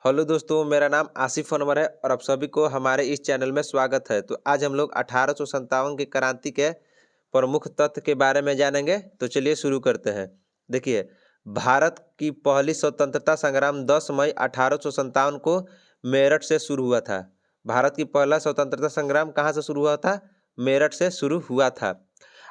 Hello दोस्तों, मेरा नाम आसिफ अनवर है और आप सभी को हमारे इस चैनल में स्वागत है। तो आज हम लोग 1857 की क्रांति के प्रमुख तथ्य के बारे में जानेंगे। तो चलिए शुरू करते हैं। देखिए, भारत की पहली स्वतंत्रता संग्राम 10 मई 1857 को मेरठ से शुरू हुआ था। भारत की पहला स्वतंत्रता संग्राम कहाँ से शुरू हुआ था? मेरठ से शुरू हुआ था।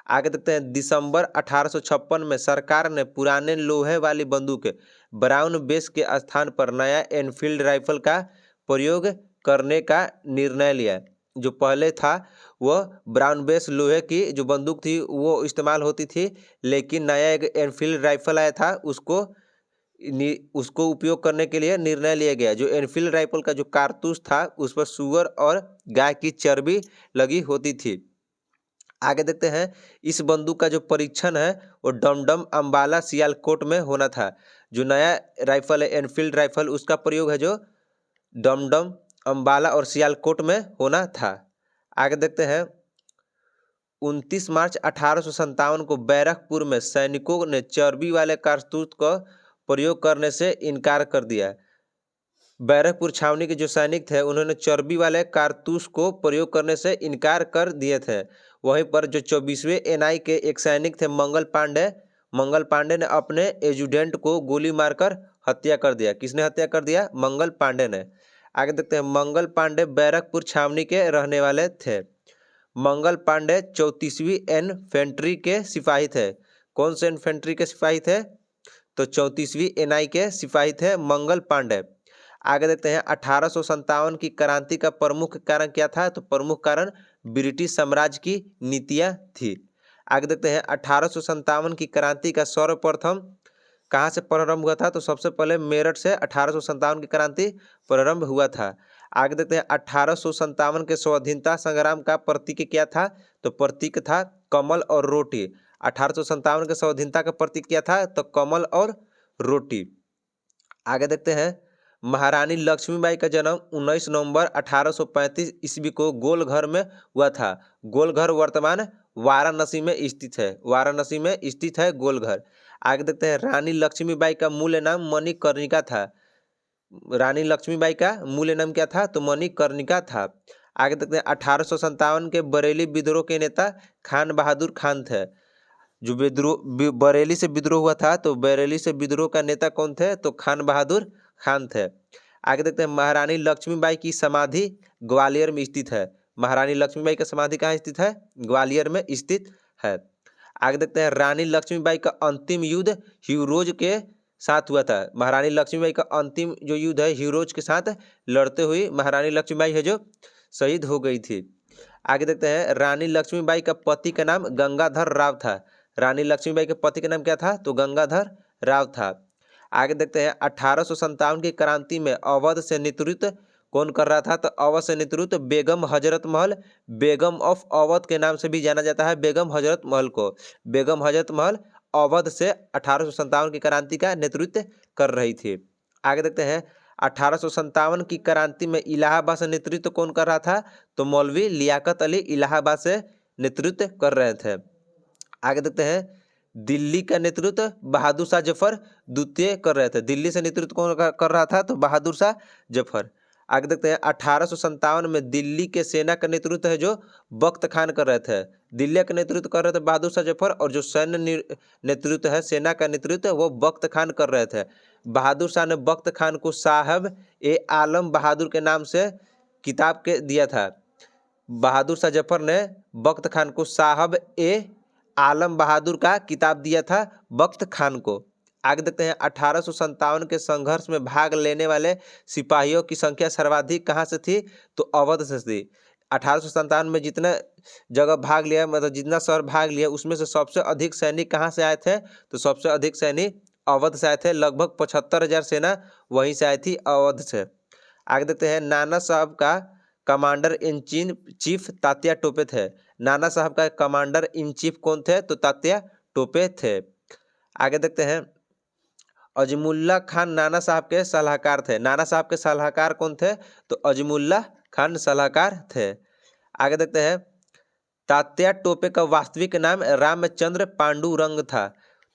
आगे देखते हैं, दिसंबर 1856 में सरकार ने पुराने लोहे वाली बंदूक ब्राउन बेस के स्थान पर नया एनफील्ड राइफल का प्रयोग करने का निर्णय लिया। जो पहले था वह ब्राउन बेस लोहे की जो बंदूक थी वो इस्तेमाल होती थी, लेकिन नया एक एनफील्ड राइफल आया था, उसको उपयोग करने के लिए निर्णय लिया गया। जो एनफील्ड राइफल का जो कारतूस था उस पर सुअर और गाय की चर्बी लगी होती थी। आगे देखते हैं, इस बंदूक का जो परीक्षण है वो डमडम अंबाला सियालकोट में होना था। जो नया राइफल है एनफील्ड राइफल, उसका प्रयोग है जो डमडम अंबाला और सियालकोट में होना था। आगे देखते हैं, 29 मार्च 1857 को बैरकपुर में सैनिकों ने चर्बी वाले कारतूस का प्रयोग करने से इनकार कर दिया। बैरकपुर छावनी के जो सैनिक थे उन्होंने चर्बी वाले कारतूस को प्रयोग करने से इनकार कर दिए थे। वहीं पर जो 24वें एनआई के एक सैनिक थे मंगल पांडे ने अपने एजुडेंट को गोली मारकर हत्या कर दिया। किसने हत्या कर दिया? मंगल पांडे ने। आगे देखते हैं, मंगल पांडे बैरकपुर छावनी के रहने वाले थे। मंगल पांडे 34वीं इन्फेंट्री के सिपाही थे। कौन से इन्फेंट्री के सिपाही थे? तो 34वीं एनआई के सिपाही थे मंगल पांडे। आगे देखते हैं, 1857 की क्रांति का प्रमुख कारण क्या था? तो प्रमुख कारण ब्रिटिश साम्राज्य की नीतियां थी। आगे देखते हैं, 1857 की क्रांति का सर्वप्रथम कहाँ से प्रारंभ हुआ था? तो सबसे पहले मेरठ से 1857 की क्रांति प्रारंभ हुआ था। आगे देखते हैं, 1857 के स्वाधीनता संग्राम का प्रतीक क्या था? तो प्रतीक था कमल और रोटी। 1857 के स्वाधीनता का प्रतीक क्या था? तो कमल और रोटी। आगे देखते हैं, महारानी लक्ष्मीबाई का जन्म 19 नवंबर 1835 ईस्वी को गोलघर में हुआ था। गोलघर वर्तमान वाराणसी में स्थित है गोलघर। आगे देखते हैं, रानी लक्ष्मीबाई का मूल नाम मणिकर्णिका था। रानी लक्ष्मीबाई का मूल नाम क्या था? तो मणिकर्णिका था। आगे देखते हैं, 1857 के बरेली विद्रोह के नेता खान बहादुर खान थे। जो बरेली से विद्रोह हुआ था, तो बरेली से विद्रोह का नेता कौन थे? तो खान बहादुर खान थे। आगे देखते हैं, महारानी लक्ष्मीबाई की समाधि ग्वालियर में स्थित है। महारानी लक्ष्मीबाई का समाधि कहाँ स्थित है? ग्वालियर में स्थित है। आगे देखते हैं, रानी लक्ष्मीबाई का अंतिम युद्ध हीरोज के साथ हुआ था। महारानी लक्ष्मीबाई का अंतिम जो युद्ध है हीरोज के साथ लड़ते हुए महारानी लक्ष्मीबाई है जो शहीद हो गई थी। आगे देखते हैं, रानी लक्ष्मीबाई का पति का नाम गंगाधर राव था। रानी लक्ष्मीबाई के पति का नाम क्या था? तो गंगाधर राव था। आगे देखते हैं, 1857 की क्रांति में अवध से नेतृत्व कौन कर रहा था? तो अवध से नेतृत्व बेगम हजरत महल, बेगम ऑफ अवध के नाम से भी जाना जाता है बेगम हजरत महल को। बेगम हजरत महल अवध से 1857 की क्रांति का नेतृत्व कर रही थी। आगे देखते हैं, 1857 की क्रांति में इलाहाबाद से नेतृत्व कौन कर रहा था? तो मौलवी लियाकत अली इलाहाबाद से नेतृत्व कर रहे थे। आगे देखते हैं, दिल्ली का नेतृत्व बहादुर शाह जफर द्वितीय कर रहे थे। दिल्ली से नेतृत्व कौन कर रहा था? तो बहादुर शाह जफर। आगे देखते हैं, 1857 में दिल्ली के सेना का नेतृत्व है जो बख्त खान कर रहे थे। दिल्ली का नेतृत्व कर रहे थे बहादुर शाह जफर, और जो सैन्य नेतृत्व है सेना का नेतृत्व वो बख्त खान कर रहे थे। बहादुर शाह ने बख्त खान को साहब ए आलम बहादुर के नाम से किताब के दिया था। बहादुर शाह जफर ने बख्त खान को साहब ए आलम बहादुर का किताब दिया था बख्त खान को। आगे देखते हैं, 1857 के संघर्ष में भाग लेने वाले सिपाहियों की संख्या सर्वाधिक कहाँ से थी? तो अवध से थी। 1857 में जितना जगह भाग लिया, मतलब जितना शहर भाग लिया, उसमें से सबसे अधिक सैनिक कहाँ से आए थे? तो सबसे अधिक सैनिक अवध से आए थे। लगभग 75,000 सेना वहीं से आई थी, अवध से। आगे देखते हैं, नाना साहब का commander in chief Tatya Tope थे। नाना साहब का कमांडर इन चीफ कौन थे? तो तात्या टोपे थे। आगे देखते हैं, अजमुल्ला खान नाना साहब के सलाहकार थे। नाना साहब के सलाहकार कौन थे? तो अजमुल्ला खान सलाहकार थे। आगे देखते हैं, तात्या टोपे का वास्तविक नाम रामचंद्र पांडुरंग था।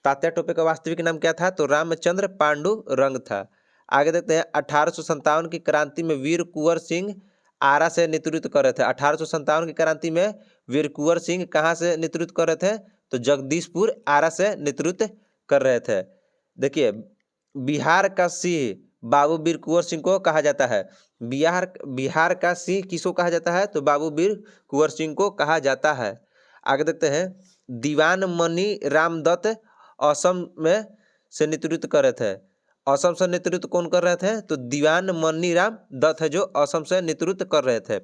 तात्या टोपे का वास्तविक नाम क्या था? तो रामचंद्र पांडुरंग था। आगे देखते हैं 1857 की क्रांति में वीर कुंवर सिंह आरा से नेतृत्व कर रहे थे। 1857 की क्रांति में वीर कुंवर सिंह कहाँ से नेतृत्व कर रहे थे? तो जगदीशपुर आरा से नेतृत्व कर रहे थे। देखिए, बिहार का सिंह बाबू वीर कुंवर सिंह को कहा जाता है। बिहार का सिंह किसको कहा जाता है? तो बाबू वीर कुंवर सिंह को कहा जाता है। आगे देखते हैं, दीवान मणि राम दत्त असम में से नेतृत्व कर रहे थे। असम से नेतृत्व कौन कर रहे थे? तो दीवान मणि राम दत्त है जो असम से नेतृत्व कर रहे थे।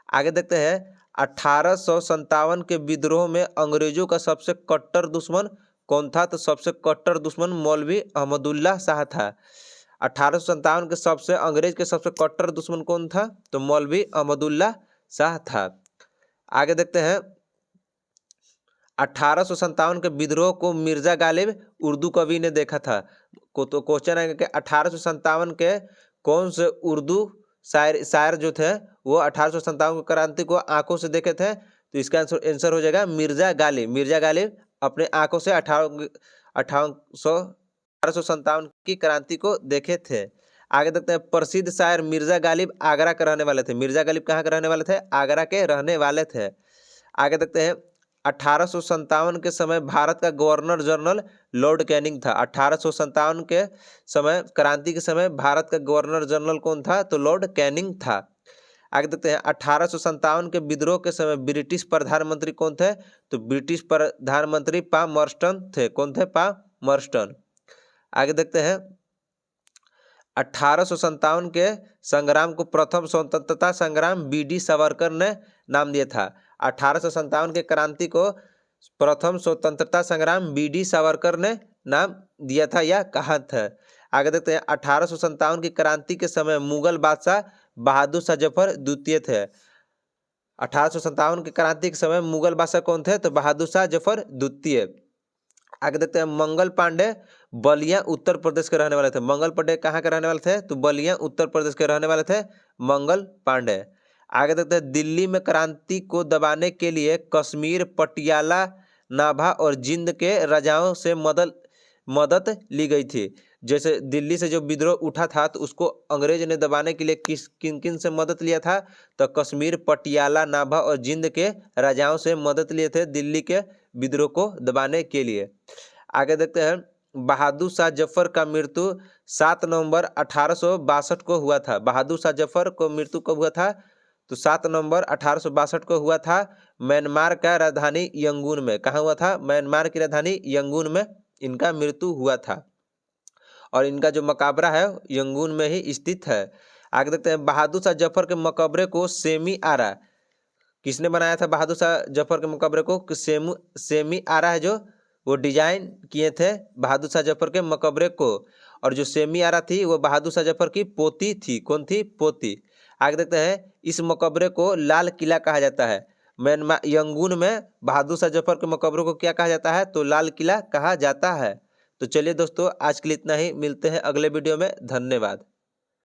आगे देखते हैं, 1857 के विद्रोह में अंग्रेजों का सबसे कट्टर दुश्मन कौन था? तो सबसे कट्टर दुश्मन मौलवी अहमदुल्ला शाह था। 1857 के अंग्रेज के सबसे कट्टर दुश्मन कौन था? तो मौलवी अहमदुल्ला शाह था। आगे देखते हैं, 1857 के विद्रोह को मिर्जा गालिब उर्दू कवि ने देखा था। तो क्वेश्चन है कि 1857 के कौन से उर्दू शायर जो थे वो 1857 की क्रांति को आंखों से देखे थे? तो इसका आंसर हो जाएगा मिर्जा गालिब। मिर्जा गालिब अपने आंखों से 1857 की क्रांति को देखे थे। आगे देखते हैं, प्रसिद्ध शायर मिर्जा गालिब आगरा के रहने वाले थे। मिर्जा गालिब कहाँ के रहने वाले थे? आगरा के रहने वाले थे। आगे देखते हैं, 1857 के समय भारत का गवर्नर जनरल लॉर्ड कैनिंग था। 1857 के समय, क्रांति के समय भारत का गवर्नर जनरल कौन था? तो लॉर्ड कैनिंग था। आगे देखते हैं, 1857 के विद्रोह के समय ब्रिटिश प्रधानमंत्री कौन थे? तो ब्रिटिश प्रधानमंत्री पामर्स्टन थे। कौन थे? पामर्स्टन। आगे देखते हैं, 1857 के संग्राम को प्रथम स्वतंत्रता संग्राम बी.डी. सावरकर ने नाम दिया था। 1857 के क्रांति को प्रथम स्वतंत्रता संग्राम बी.डी. सावरकर ने नाम दिया था या कहा था। आगे देखते हैं, 1857 की क्रांति के समय मुगल बादशाह बहादुर शाह जफर द्वितीय थे। 1857 की क्रांति के समय मुगल बादशाह कौन थे? तो बहादुर शाह जफर द्वितीय। आगे देखते हैं, मंगल पांडे बलिया उत्तर प्रदेश के रहने वाले थे। मंगल पांडे कहाँ के रहने वाले थे? तो बलिया उत्तर प्रदेश के रहने वाले थे मंगल पांडे। आगे देखते हैं, दिल्ली में क्रांति को दबाने के लिए कश्मीर, पटियाला, नाभा और जिंद के राजाओं से मदद ली गई थी। जैसे दिल्ली से जो विद्रोह उठा था तो उसको अंग्रेज ने दबाने के लिए किन किन से मदद लिया था? तो कश्मीर, पटियाला, नाभा और जिंद के राजाओं से मदद लिए थे दिल्ली के विद्रोह को दबाने के लिए। आगे देखते हैं, बहादुर शाह जफर का मृत्यु 7 नवंबर 1862 को हुआ था। बहादुर शाह जफर को मृत्यु कब हुआ था? तो 7 नवंबर 1862 को हुआ था म्यांमार का राजधानी यंगून में। कहाँ हुआ था? म्यांमार की राजधानी यंगून में इनका मृत्यु हुआ था और इनका जो मकबरा है यंगून में ही स्थित है। आगे देखते हैं, बहादुर शाह जफर के मकबरे को सेमी आरा किसने बनाया था? बहादुर शाह जफर के मकबरे को सेमी आरा है जो वो डिजाइन किए थे बहादुर शाह जफर के मकबरे को, और जो सेमी आरा थी वो बहादुर शाह जफर की पोती थी। कौन थी? पोती। आगे देखते हैं, इस मकबरे को लाल किला कहा जाता है। म्यांमार यंगून में बहादुर शाह जफर के मकबरे को क्या कहा जाता है? तो लाल किला कहा जाता है। तो चलिए दोस्तों, आज के लिए इतना ही। मिलते हैं अगले वीडियो में। धन्यवाद।